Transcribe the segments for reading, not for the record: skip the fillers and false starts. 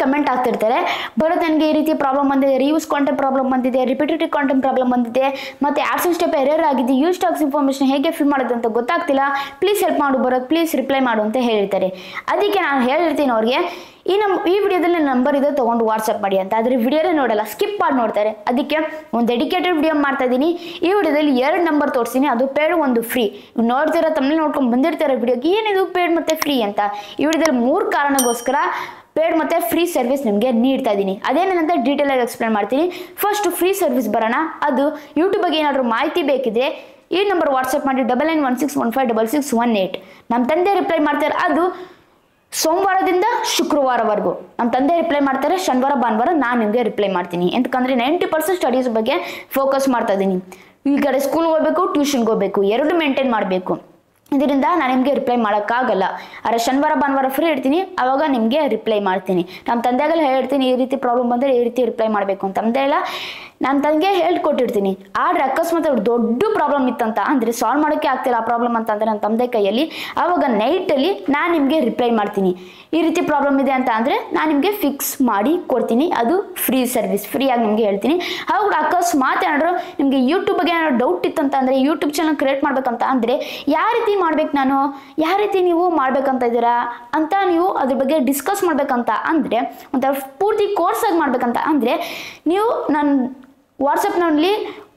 Comment ಆಗ್ತಿರ್ತಾರೆ, ಬರುತ್ತೆ ನನಗೆ ಈ ರೀತಿ ಪ್ರಾಬ್ಲಮ್ ಬಂದಿದೆ, ರೀಯೂಸ್ ಕಾಂಟೆಂಟ್ ಪ್ರಾಬ್ಲಮ್ ಬಂದಿದೆ, ರಿಪಿಟೇಟಿವ್ ಕಾಂಟೆಂಟ್ ಪ್ರಾಬ್ಲಮ್ ಬಂದಿದೆ, ಮತ್ತು ಆಡ್ಸೆನ್ಸ್ ಸ್ಟೆಪ್ ಎರರ್ ಆಗಿದೆ, ಯೂಸ್ ಟಾಕ್ಸ್ ಇನ್ಫಾರ್ಮೇಷನ್ ಹೇಗೆ ಫಿಲ್ ಮಾಡೋದು ಅಂತ ಗೊತ್ತಾಗ್ತಿಲ್ಲ, ಪ್ಲೀಸ್ ಹೆಲ್ಪ್ ಮಾಡು ಬರೋದು, ಪ್ಲೀಸ್ ರಿಪ್ಲೈ ಮಾಡು ಅಂತ ಹೇಳಿರ್ತಾರೆ. ಅದಕ್ಕೆ ನಾನು ಹೇಳಿರ್ತೀನಿ ಅವ್ರಿಗೆ, ಈ ವಿಡಿಯೋದಲ್ಲಿ ನಂಬರ್ ಇದೆ ತೊಗೊಂಡು ವಾಟ್ಸಪ್ ಮಾಡಿ ಅಂತ. ಆದರೆ ವಿಡಿಯೋನೇ ನೋಡಲ್ಲ, ಸ್ಕಿಪ್ ಮಾಡಿ ನೋಡ್ತಾರೆ. ಅದಕ್ಕೆ ಒಂದು ಡೆಡಿಕೇಟೆಡ್ ವಿಡಿಯೋ ಮಾಡ್ತಾ ಇದ್ದೀನಿ. ಈ ವಿಡಿಯೋದಲ್ಲಿ 2 ನಂಬರ್ ತೋರಿಸ್ತೀನಿ, ಅದು ಪೇಡ್ ಒಂದು ಫ್ರೀ. ನೋಡ್ತಿರೋ ತಮ್ಮಲ್ಲಿ ನೋಡ್ಕೊಂಡು ಬಂದಿರ್ತಾರೆ ವಿಡಿಯೋಗೆ ಏನಿದು ಪೇಡ್ ಮತ್ತು ಫ್ರೀ ಅಂತ. ಈ ವಿಡಿಯೋದಲ್ಲಿ 3 ಕಾರಣಕ್ಕೋಸ್ಕರ ಪೇಡ್ ಮತ್ತು ಫ್ರೀ ಸರ್ವಿಸ್ ನಿಮಗೆ ನೀಡ್ತಾ ಇದ್ದೀನಿ. ಅದೇನಂತ ಡೀಟೇಲ್ ಆಗಿ ಎಕ್ಸ್ಪ್ಲೇನ್ ಮಾಡ್ತೀನಿ. ಫಸ್ಟ್ ಫ್ರೀ ಸರ್ವಿಸ್ ಬರೋಣ. ಅದು ಯೂಟ್ಯೂಬ್ ಬಗ್ಗೆ ಏನಾದರೂ ಮಾಹಿತಿ ಬೇಕಿದ್ರೆ ಈ ನಂಬರ್ ವಾಟ್ಸಪ್ ಮಾಡಿ 9916156618. ನಮ್ಮ ತಂದೆ ರಿಪ್ಲೈ ಮಾಡ್ತಾರೆ. ಅದು ಸೋಮವಾರದಿಂದ ಶುಕ್ರವಾರವರೆಗೂ ನಮ್ಮ ತಂದೆ ರಿಪ್ಲೈ ಮಾಡ್ತಾರೆ. ಶನಿವಾರ ಭಾನುವಾರ ನಾನು ನಿಮಗೆ ರಿಪ್ಲೈ ಮಾಡ್ತೀನಿ. ಯಾಕಂದರೆ 90% ಸ್ಟಡೀಸ್ ಬಗ್ಗೆ ಫೋಕಸ್ ಮಾಡ್ತಾ ಇದ್ದೀನಿ. ಈ ಕಡೆ ಸ್ಕೂಲ್ಗೆ ಹೋಗ್ಬೇಕು, ಟ್ಯೂಷನ್ಗೆ ಹೋಗ್ಬೇಕು, 2 ಮೇಂಟೈನ್ ಮಾಡಬೇಕು. ಇದರಿಂದ ನಾನು ನಿಮಗೆ ರಿಪ್ಲೈ ಮಾಡೋಕ್ಕಾಗಲ್ಲ. ಆದರೆ ಶನಿವಾರ ಭಾನುವಾರ ಫ್ರೀ ಇರ್ತೀನಿ, ಆವಾಗ ನಿಮಗೆ ರಿಪ್ಲೈ ಮಾಡ್ತೀನಿ. ನಮ್ಮ ತಂದೆಗೆಲ್ಲ ಹೇಳ್ತೀನಿ ಈ ರೀತಿ ಪ್ರಾಬ್ಲಮ್ ಬಂದರೆ ಈ ರೀತಿ ರಿಪ್ಲೈ ಮಾಡಬೇಕು ಅಂತ. ತಂದೆ ಎಲ್ಲ ನಾನು ತಂದೆ ಹೇಳ್ಕೊಟ್ಟಿರ್ತೀನಿ. ಆದರೆ ಅಕಸ್ಮಾತ್ ಅವ್ರು ದೊಡ್ಡ ಪ್ರಾಬ್ಲಮ್ ಇತ್ತಂತ ಅಂದರೆ ಸಾಲ್ವ್ ಮಾಡೋಕ್ಕೆ ಆಗ್ತಿಲ್ಲ ಆ ಪ್ರಾಬ್ಲಮ್ ಅಂತ ಅಂದರೆ ನನ್ನ ತಂದೆ ಕೈಯಲ್ಲಿ, ಆವಾಗ ನೈಟಲ್ಲಿ ನಾನು ನಿಮಗೆ ರಿಪ್ಲೈ ಮಾಡ್ತೀನಿ. ಈ ರೀತಿ ಪ್ರಾಬ್ಲಮ್ ಇದೆ ಅಂತ ಅಂದರೆ ನಾನು ನಿಮಗೆ ಫಿಕ್ಸ್ ಮಾಡಿ ಕೊಡ್ತೀನಿ. ಅದು ಫ್ರೀ ಸರ್ವಿಸ್, ಫ್ರೀಯಾಗಿ ನಿಮಗೆ ಹೇಳ್ತೀನಿ. ಆವಾಗ ಅಕಸ್ಮಾತ್ ಏನಾದರೂ ನಿಮಗೆ ಯೂಟ್ಯೂಬ್ ಬಗ್ಗೆ ಏನಾದ್ರು ಡೌಟ್ ಇತ್ತಂತ ಅಂದರೆ, ಯೂಟ್ಯೂಬ್ ಚಾನಲ್ ಕ್ರಿಯೇಟ್ ಮಾಡ್ಬೇಕಂತ ಅಂದರೆ ಯಾವ ರೀತಿ ಮಾಡ್ಬೇಕು, ನಾನು ಯಾವ ರೀತಿ ನೀವು ಮಾಡ್ಬೇಕಂತ ಇದ್ದೀರಾ ಅಂತ ನೀವು ಅದ್ರ ಬಗ್ಗೆ ಡಿಸ್ಕಸ್ ಮಾಡ್ಬೇಕಂತ ಅಂದರೆ, ಒಂಥರ ಪೂರ್ತಿ ಕೋರ್ಸಾಗಿ ಮಾಡ್ಬೇಕಂತ ಅಂದರೆ ನೀವು ನನ್ನ ವಾಟ್ಸಪ್ನಲ್ಲಿ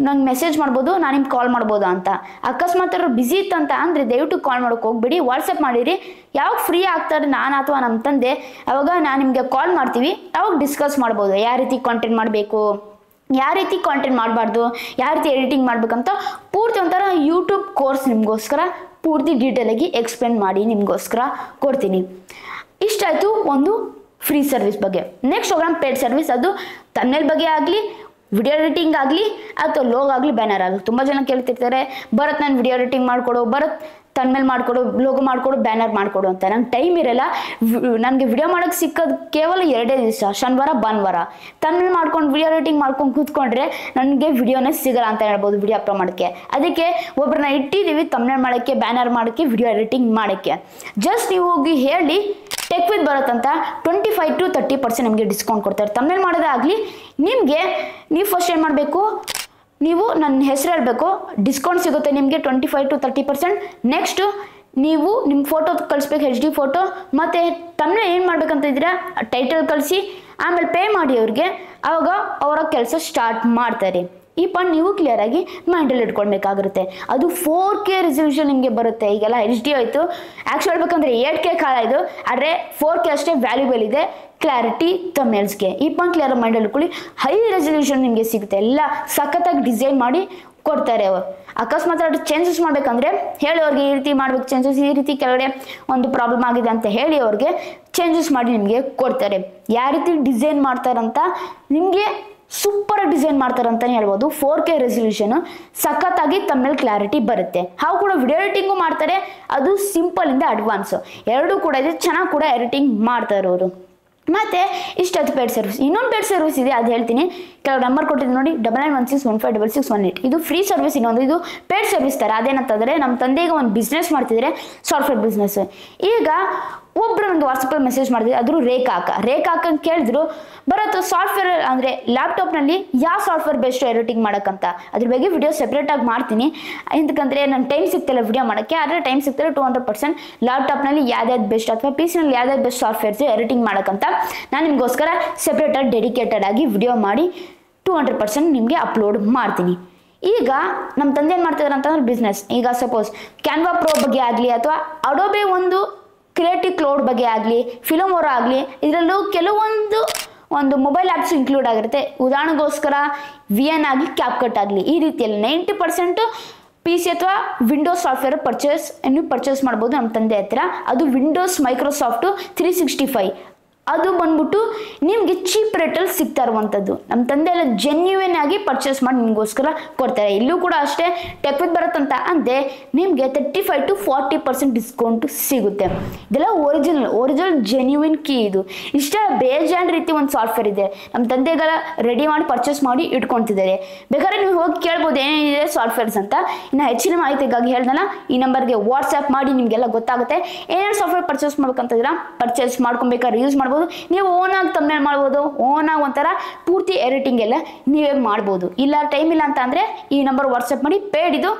ನಂಗೆ ಮೆಸೇಜ್ ಮಾಡ್ಬೋದು, ನಾನು ನಿಮ್ಗೆ ಕಾಲ್ ಮಾಡ್ಬೋದು ಅಂತ. ಅಕಸ್ಮಾತ್ ಅವ್ರು ಬ್ಯುಸಿ ಇತ್ತಂತ ಅಂದರೆ ದಯವಿಟ್ಟು ಕಾಲ್ ಮಾಡೋಕ್ಕೆ ಹೋಗ್ಬಿಡಿ, ವಾಟ್ಸಪ್ ಮಾಡಿರಿ. ಯಾವಾಗ ಫ್ರೀ ಆಗ್ತಾರೆ ನಾನು ಅಥವಾ ನಮ್ಮ ತಂದೆ, ಅವಾಗ ನಾನು ನಿಮಗೆ ಕಾಲ್ ಮಾಡ್ತೀವಿ. ಅವಾಗ ಡಿಸ್ಕಸ್ ಮಾಡ್ಬೋದು ಯಾವ ರೀತಿ ಕಾಂಟೆಂಟ್ ಮಾಡಬೇಕು, ಯಾವ ರೀತಿ ಕಾಂಟೆಂಟ್ ಮಾಡಬಾರ್ದು, ಯಾವ ರೀತಿ ಎಡಿಟಿಂಗ್ ಮಾಡ್ಬೇಕಂತ ಪೂರ್ತಿ ಒಂಥರ ಯೂಟ್ಯೂಬ್ ಕೋರ್ಸ್ ನಿಮಗೋಸ್ಕರ ಪೂರ್ತಿ ಡೀಟೇಲಾಗಿ ಎಕ್ಸ್ಪ್ಲೇನ್ ಮಾಡಿ ನಿಮಗೋಸ್ಕರ ಕೊಡ್ತೀನಿ. ಇಷ್ಟಾಯಿತು ಒಂದು ಫ್ರೀ ಸರ್ವಿಸ್ ಬಗ್ಗೆ. ನೆಕ್ಸ್ಟ್ ಹೋಗೋಣ ಪೇಡ್ ಸರ್ವಿಸ್. ಅದು ತಮ್ನೇಲ್ ಬಗ್ಗೆ ಆಗಲಿ, ವಿಡಿಯೋ ಎಡಿಟಿಂಗ್ ಆಗಲಿ ಅಥವಾ ಲೋಗೋ ಆಗಲಿ, ಬ್ಯಾನರ್ ಆಗಲಿ. ತುಂಬ ಜನ ಕೇಳ್ತಿರ್ತಾರೆ, ಬರತ್ ನಾನು ವಿಡಿಯೋ ಎಡಿಟಿಂಗ್ ಮಾಡಿಕೊಡು, ಬರತ್ ತನ್ಮೇಲೆ ಮಾಡಿಕೊಡು, ಲೋಗೋ ಮಾಡಿಕೊಡು, ಬ್ಯಾನರ್ ಮಾಡಿಕೊಡು ಅಂತ. ನಂಗೆ ಟೈಮ್ ಇರಲ್ಲ. ನನಗೆ ವಿಡಿಯೋ ಮಾಡೋಕ್ಕೆ ಸಿಕ್ಕೋದು ಕೇವಲ 2 ದಿವಸ, ಶನಿವಾರ ಭಾನುವಾರ. ತನ್ಮೇಲೆ ಮಾಡ್ಕೊಂಡು ವಿಡಿಯೋ ಎಡಿಟಿಂಗ್ ಮಾಡ್ಕೊಂಡು ಕೂತ್ಕೊಂಡ್ರೆ ನನಗೆ ವಿಡಿಯೋನೇ ಸಿಗಲ್ಲ ಅಂತ ಹೇಳ್ಬೋದು ವಿಡಿಯೋ ಅಪ್ಲೋಡ್ ಮಾಡೋಕ್ಕೆ. ಅದಕ್ಕೆ ಒಬ್ಬರನ್ನ ಇಟ್ಟಿದ್ದೀವಿ ತಮ್ನೇಲ್ ಮಾಡೋಕ್ಕೆ, ಬ್ಯಾನರ್ ಮಾಡೋಕ್ಕೆ, ವಿಡಿಯೋ ಎಡಿಟಿಂಗ್ ಮಾಡೋಕ್ಕೆ. ಜಸ್ಟ್ ನೀವು ಹೋಗಿ ಹೇಳಿ ಟೆಕ್ ವಿತ್ ಬರುತ್ತಂತ 25 to 30% ನಿಮಗೆ ಡಿಸ್ಕೌಂಟ್ ಕೊಡ್ತಾರೆ. ತಮ್ನೇಲ್ ಮಾಡೋದಾಗಲಿ ನಿಮಗೆ. ನೀವು ಫಸ್ಟ್ ಏನು ಮಾಡಬೇಕು, ನೀವು ನನ್ನ ಹೆಸರು ಹೇಳಬೇಕು, ಡಿಸ್ಕೌಂಟ್ ಸಿಗುತ್ತೆ ನಿಮಗೆ 25 to 30%. ನೆಕ್ಸ್ಟು ನೀವು ನಿಮ್ಮ ಫೋಟೋ ಕಳಿಸ್ಬೇಕು, HD ಫೋಟೋ, ಮತ್ತು ತಮ್ಮನೇ ಏನು ಮಾಡ್ಬೇಕಂತ ಇದ್ದೀರಾ ಟೈಟಲ್ ಕಳಿಸಿ, ಆಮೇಲೆ ಪೇ ಮಾಡಿ ಅವ್ರಿಗೆ. ಆವಾಗ ಅವರ ಕೆಲಸ ಸ್ಟಾರ್ಟ್ ಮಾಡ್ತಾರೆ. ಈ ಪಾಯಿಂಟ್ ನೀವು ಕ್ಲಿಯರಾಗಿ ಮೈಂಡಲ್ಲಿ ಇಟ್ಕೊಳ್ಬೇಕಾಗಿರುತ್ತೆ. ಅದು 4K ರೆಸಲ್ಯೂಷನ್ ನಿಮಗೆ ಬರುತ್ತೆ. ಈಗೆಲ್ಲ HD ಆಯಿತು, ಆ್ಯಕ್ಚುಲಿ ಹೇಳ್ಬೇಕಂದ್ರೆ 8K ಕಾಲ ಇದು, ಆದರೆ 4K ಅಷ್ಟೇ ವ್ಯಾಲ್ಯೂಬಲ್ ಇದೆ ಕ್ಲಾರಿಟಿ ತಮ್ನೇಲ್ಸ್ಗೆ. ಈ ಪಾಯಿಂಟ್ ಕ್ಲಿಯರ್ ಮೈಂಡಲ್ಲಿ ಇಟ್ಕೊಳ್ಳಿ. ಹೈ ರೆಸಲ್ಯೂಷನ್ ನಿಮಗೆ ಸಿಗುತ್ತೆ, ಎಲ್ಲ ಸಖತ್ತಾಗಿ ಡಿಸೈನ್ ಮಾಡಿ ಕೊಡ್ತಾರೆ ಅವರು. ಅಕಸ್ಮಾತ್ ಅದು ಚೇಂಜಸ್ ಮಾಡಬೇಕಂದ್ರೆ ಹೇಳಿ ಅವ್ರಿಗೆ, ಈ ರೀತಿ ಮಾಡ್ಬೇಕು ಚೇಂಜಸ್, ಈ ರೀತಿ ಕೆಳಗಡೆ ಒಂದು ಪ್ರಾಬ್ಲಮ್ ಆಗಿದೆ ಅಂತ ಹೇಳಿ ಅವ್ರಿಗೆ ಚೇಂಜಸ್ ಮಾಡಿ ನಿಮಗೆ ಕೊಡ್ತಾರೆ. ಯಾವ ರೀತಿ ಡಿಸೈನ್ ಮಾಡ್ತಾರಂತ ನಿಮಗೆ ಸೂಪರ್ ಡಿಸೈನ್ ಮಾಡ್ತಾರಂತಾನೆ ಹೇಳ್ಬೋದು. 4K ರೆಸಲ್ಯೂಷನ್ ಸಖತ್ತಾಗಿ ತಮ್ಮೇಲೆ ಕ್ಲಾರಿಟಿ ಬರುತ್ತೆ. ಹಾಗೂ ಕೂಡ ವಿಡಿಯೋ ಎಡಿಟಿಂಗು ಮಾಡ್ತಾರೆ. ಅದು ಸಿಂಪಲ್ ಇಂದ ಅಡ್ವಾನ್ಸು ಎರಡೂ ಕೂಡ ಇದೆ, ಚೆನ್ನಾಗಿ ಕೂಡ ಎಡಿಟಿಂಗ್ ಮಾಡ್ತಾರೆ ಅವರು. ಮತ್ತು ಇಷ್ಟೊತ್ತು ಪೇಡ್ ಸರ್ವಿಸ್. ಇನ್ನೊಂದು ಪೇಡ್ ಸರ್ವಿಸ್ ಇದೆ, ಅದು ಹೇಳ್ತೀನಿ. ಕೆಲವು ನಂಬರ್ ಕೊಟ್ಟಿದ್ದು ನೋಡಿ, 9916156618. ಇದು ಫ್ರೀ ಸರ್ವಿಸ್. ಇನ್ನೊಂದು ಇದು ಪೇಡ್ ಸರ್ವಿಸ್ ಥರ. ಅದೇನಂತಂದರೆ ನಮ್ಮ ತಂದೆಗೆ ಒಂದು ಬಿಸ್ನೆಸ್ ಮಾಡ್ತಿದ್ರೆ, ಸಾಫ್ಟ್ವೇರ್ ಬಿಸ್ನೆಸ್. ಈಗ ಒಬ್ಬರು ನನಗೆ ವಾಟ್ಸಪ್ಪಲ್ಲಿ ಮೆಸೇಜ್ ಮಾಡಿದ್ರು, ಅದ್ರ ರೇಖಾ ಅಕ್ಕ ಕೇಳಿದ್ರು, ಬರತ್ತು ಸಾಫ್ಟ್ವೇರ್ ಅಂದರೆ ಲ್ಯಾಪ್ಟಾಪ್ನಲ್ಲಿ ಯಾವ ಸಾಫ್ಟ್ವೇರ್ ಬೆಸ್ಟ್ ಎಡಿಟಿಂಗ್ ಮಾಡೋಕ್ಕಂತ. ಅದ್ರ ಬಗ್ಗೆ ವಿಡಿಯೋ ಸೆಪ್ರೇಟಾಗಿ ಮಾಡ್ತೀನಿ. ఎందుకంದರೆ ನನ್ನ ಟೈಮ್ ಸಿಗ್ತಿಲ್ಲ ವಿಡಿಯೋ ಮಾಡೋಕ್ಕೆ. ಆದರೆ ಟೈಮ್ ಸಿಗ್ತಾರೆ 200% ಲ್ಯಾಪ್ಟಾಪ್ನಲ್ಲಿ ಯಾವ್ದಾವ್ದು ಬೆಸ್ಟ್ ಅಥವಾ PC-ನಲ್ಲಿ ಯಾವ್ದಾವ್ದು ಬೆಸ್ಟ್ ಸಾಫ್ಟ್ವೇರ್ಸ್ ಎಡಿಟಿಂಗ್ ಮಾಡೋಕ್ಕಂತ ನಾನು ನಿಮಗೋಸ್ಕರ ಸೆಪ್ರೇಟಾಗಿ ಡೆಡಿಕೇಟೆಡ್ ಆಗಿ ವಿಡಿಯೋ ಮಾಡಿ 200% ನಿಮಗೆ ಅಪ್ಲೋಡ್ ಮಾಡ್ತೀನಿ. ಈಗ ನಮ್ಮ ತಂದೆ ಏನು ಮಾಡ್ತಿದ್ದಾರೆ ಅಂತಂದ್ರೆ ಬಿಸ್ನೆಸ್. ಈಗ ಸಪೋಸ್ ಕ್ಯಾನ್ವಾ ಪ್ರೋ ಬಗ್ಗೆ ಆಗಲಿ ಅಥವಾ ಅಡೋಬೆ ಒಂದು ಕ್ರಿಯೇಟಿವ್ ಕ್ಲೌಡ್ ಬಗ್ಗೆ ಆಗಲಿ, ಫಿಲಮೋರಾ ಆಗಲಿ, ಇದರಲ್ಲೂ ಒಂದು ಮೊಬೈಲ್ ಆ್ಯಪ್ಸ್ ಇನ್ಕ್ಲೂಡ್ ಆಗಿರುತ್ತೆ. ಉದಾಹರಣೆಗೋಸ್ಕರ VN ಆಗಲಿ, ಕ್ಯಾಪ್ಕಟ್ ಆಗಲಿ, ಈ ರೀತಿಯಲ್ಲಿ 90% PC ಅಥವಾ ವಿಂಡೋಸ್ ಸಾಫ್ಟ್ವೇರ್ ನೀವು ಪರ್ಚೇಸ್ ಮಾಡ್ಬೋದು ನಮ್ಮ ತಂದೆ ಹತ್ರ. ಅದು ವಿಂಡೋಸ್ ಮೈಕ್ರೋಸಾಫ್ಟು 365. ಅದು ಬಂದ್ಬಿಟ್ಟು ನಿಮಗೆ ಚೀಪ್ ರೇಟಲ್ಲಿ ಸಿಗ್ತಾ ಇರುವಂಥದ್ದು. ನಮ್ಮ ತಂದೆ ಎಲ್ಲ ಜೆನ್ಯೂನ್ ಆಗಿ ಪರ್ಚೇಸ್ ಮಾಡಿ ನಿಮಗೋಸ್ಕರ ಕೊಡ್ತಾರೆ. ಇಲ್ಲೂ ಕೂಡ ಅಷ್ಟೇ ಟೆಕ್ ವಿತ್ ಬರುತ್ತಂತ ಅಂದರೆ ನಿಮಗೆ 35 to 40% ಡಿಸ್ಕೌಂಟು ಸಿಗುತ್ತೆ. ಇದೆಲ್ಲ ಒರಿಜಿನಲ್ ಜೆನ್ಯೂನ್ ಕೀ. ಇದು ಇಷ್ಟ ಬೇಜಾನ್ ರೀತಿ ಒಂದು ಸಾಫ್ಟ್ವೇರ್ ಇದೆ. ನಮ್ಮ ತಂದೆಗೆಲ್ಲ ರೆಡಿ ಮಾಡಿ ಪರ್ಚೇಸ್ ಮಾಡಿ ಇಟ್ಕೊತಿದ್ದಾರೆ. ಬೇಕಾದ್ರೆ ನೀವು ಹೋಗಿ ಕೇಳ್ಬೋದು ಏನೇನಿದೆ ಸಾಫ್ಟ್ವೇರ್ಸ್ ಅಂತ. ಇನ್ನು ಹೆಚ್ಚಿನ ಮಾಹಿತಿಗಾಗಿ ಹೇಳ್ದಲ್ಲ, ಈ ನಂಬರ್ಗೆ ವಾಟ್ಸಪ್ ಮಾಡಿ ನಿಮಗೆಲ್ಲ ಗೊತ್ತಾಗುತ್ತೆ. ಏನೇನು ಸಾಫ್ಟ್ವೇರ್ ಪರ್ಚೇಸ್ ಮಾಡ್ಬೇಕಂತಿದ್ದೀರಾ, ಪರ್ಚೇಸ್ ಮಾಡ್ಕೊಬೇಕಾದ್ರೆ ಯೂಸ್ ಮಾಡ್ಬೋದು. ಮಾಡ್ಬೋದು, ನೀವು ಓನಾಗಿ ತಮ್ಮನೇಲಿ ಮಾಡ್ಬೋದು, ಓನಾಗಿ ಒಂಥರ ಪೂರ್ತಿ ಎಡಿಟಿಂಗ್ ಎಲ್ಲ ನೀವೇ ಮಾಡ್ಬೋದು. ಇಲ್ಲ ಟೈಮ್ ಇಲ್ಲ ಅಂತ ಅಂದರೆ ಈ ನಂಬರ್ ವಾಟ್ಸಪ್ ಮಾಡಿ ಪೇಡ್ ಇದು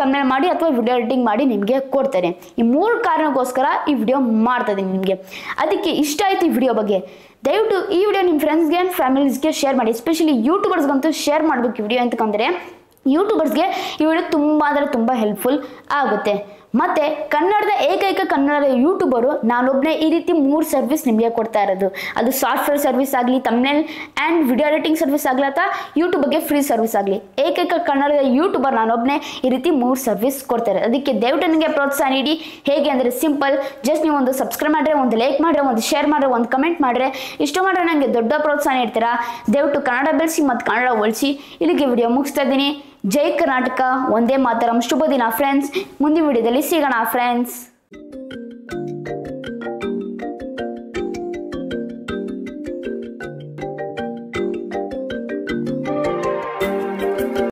ತಮ್ಮನೇಲಿ ಮಾಡಿ ಅಥವಾ ವಿಡಿಯೋ ಎಡಿಟಿಂಗ್ ಮಾಡಿ ನಿಮಗೆ ಕೊಡ್ತೇನೆ. ಈ 3 ಕಾರಣಕ್ಕೋಸ್ಕರ ಈ ವಿಡಿಯೋ ಮಾಡ್ತಾ ಇದ್ದೀನಿ ನಿಮಗೆ. ಅದಕ್ಕೆ ಇಷ್ಟ ಆಯಿತು ಈ ವಿಡಿಯೋ ಬಗ್ಗೆ, ದಯವಿಟ್ಟು ಈ ವಿಡಿಯೋ ನಿಮ್ಮ ಫ್ರೆಂಡ್ಸ್ಗೆ ಆ್ಯಂಡ್ ಫ್ಯಾಮಿಲೀಸ್ಗೆ ಶೇರ್ ಮಾಡಿ. ಎಸ್ಪೆಷಲಿ ಯೂಟ್ಯೂಬರ್ಸ್ಗಂತೂ ಶೇರ್ ಮಾಡಬೇಕು ಈ ವಿಡಿಯೋ, ಅಂತಂದರೆ ಯೂಟ್ಯೂಬರ್ಸ್ಗೆ ಈ ವಿಡಿಯೋ ತುಂಬ ಅಂದರೆ ತುಂಬ ಹೆಲ್ಪ್ಫುಲ್ ಆಗುತ್ತೆ. ಮತ್ತು ಕನ್ನಡದ ಏಕೈಕ ಕನ್ನಡದ ಯೂಟ್ಯೂಬರು ನಾನೊಬ್ಬನೇ ಈ ರೀತಿ 3 ಸರ್ವಿಸ್ ನಿಮಗೆ ಕೊಡ್ತಾ ಇರೋದು. ಅದು ಸಾಫ್ಟ್ವೇರ್ ಸರ್ವಿಸ್ ಆಗಲಿ, thumbnail and video editing service ಆಗಲಿ, ಅಥವಾ ಯೂಟ್ಯೂಬ್ ಬಗ್ಗೆ ಫ್ರೀ ಸರ್ವಿಸ್ ಆಗಲಿ, ಏಕೈಕ ಕನ್ನಡದ ಯೂಟ್ಯೂಬರ್ ನಾನೊಬ್ಬನೇ ಈ ರೀತಿ 3 ಸರ್ವಿಸ್ ಕೊಡ್ತಾರೆ. ಅದಕ್ಕೆ ದಯವಿಟ್ಟು ನನಗೆ ಪ್ರೋತ್ಸಾಹ ನೀಡಿ. ಹೇಗೆ ಅಂದರೆ ಸಿಂಪಲ್, ಜಸ್ಟ್ ನೀವು ಒಂದು ಸಬ್ಸ್ಕ್ರೈಬ್ ಮಾಡಿದ್ರೆ, ಒಂದು ಲೈಕ್ ಮಾಡಿದ್ರೆ, ಒಂದು ಶೇರ್ ಮಾಡಿದ್ರೆ, ಒಂದು ಕಮೆಂಟ್ ಮಾಡಿದ್ರೆ, ಇಷ್ಟು ಮಾಡಿದ್ರೆ ನನಗೆ ದೊಡ್ಡ ಪ್ರೋತ್ಸಾಹ ನೀಡ್ತೀರಾ. ದಯವಿಟ್ಟು ಕನ್ನಡ ಬೆಳೆಸಿ ಮತ್ತು ಕನ್ನಡ ಉಳಿಸಿ. ಇಲ್ಲಿಗೆ ವಿಡಿಯೋ ಮುಗಿಸ್ತಾ ಇದ್ದೀನಿ. ಜೈ ಕರ್ನಾಟಕ, ಒಂದೇ ಮಾತರಂ. ಶುಭ ದಿನ ಫ್ರೆಂಡ್ಸ್. ಮುಂದಿನ ವಿಡಿಯೋದಲ್ಲಿ ಸಿಗೋಣ ಫ್ರೆಂಡ್ಸ್.